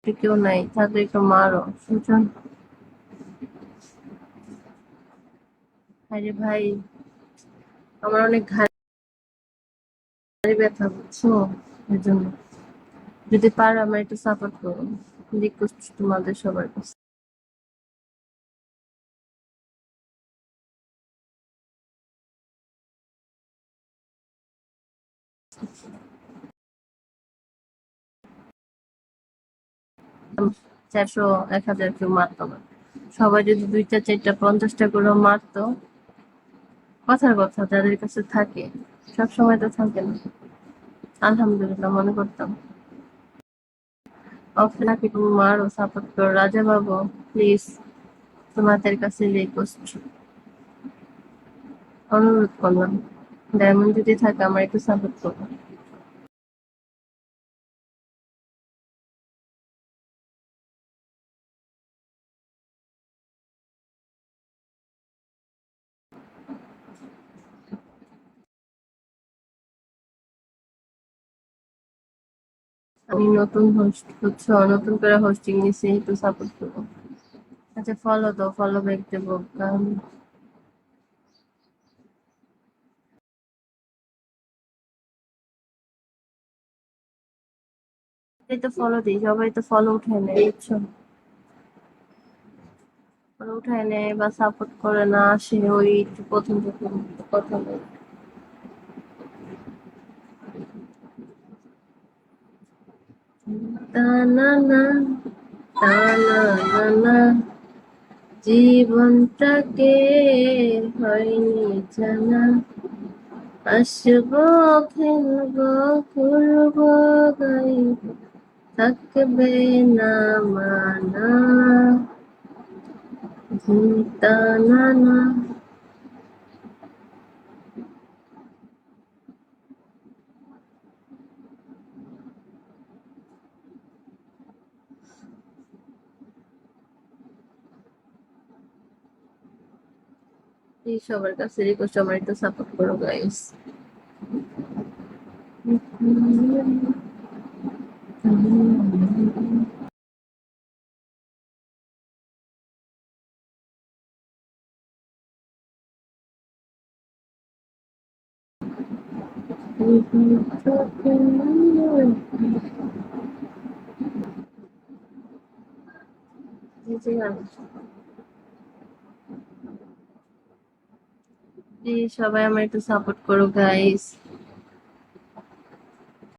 একটু কেউ নাই, থাকলে একটু মারো সুজন। আরে ভাই, আমার অনেক ঘাড়ে ব্যথা, বুঝছো? এর জন্য যদি পারো আমার একটু সাপোর্ট করো, রিকোয়েস্ট তোমাদের সবার কাছে। চারশো 1000 কেউ মারতো না, সবাই যদি 2টা 4টা 50টা করে মারতো। কথার কথা, যাদের কাছে থাকে, সব সময় তো থাকে না। আলহামদুলিল্লাহ মনে করতাম। অফলাকে তুমি মারো, সাপোর্ট করো রাজা বাবু, প্লিজ, তোমাদের কাছে রিকোয়েস্ট, অনুরোধ করলাম, ডায়মন্ড যদি থাকে আমার একটু সাপোর্ট করো। আমি নতুন হোস্ট, বুঝছো, নতুন করে হোস্টিং নিছি, একটু সাপোর্ট করো। আচ্ছা ফলো দাও, ফলো ব্যাক দেবো, কারণ এই তো ফলো দিই, সবাই তো ফলো উঠায় নেয়, বুঝছো, ফলো উঠায় নেয় বা সাপোর্ট করে না, আসে ওই একটু প্রথম প্রথম কথা বলে। তা না না, তা না না না, জীবনটাকে হয়নি জানা, আসবো, খেলবো, ঘুরবো, গাইবো, থাকবে না মানা, তা না না। এই সবার কাছে রিকোয়েস্ট, আমার একটু সাপোর্ট করো গাইস। প্লিজ সবাই আমার একটু সাপোর্ট করো গাইস।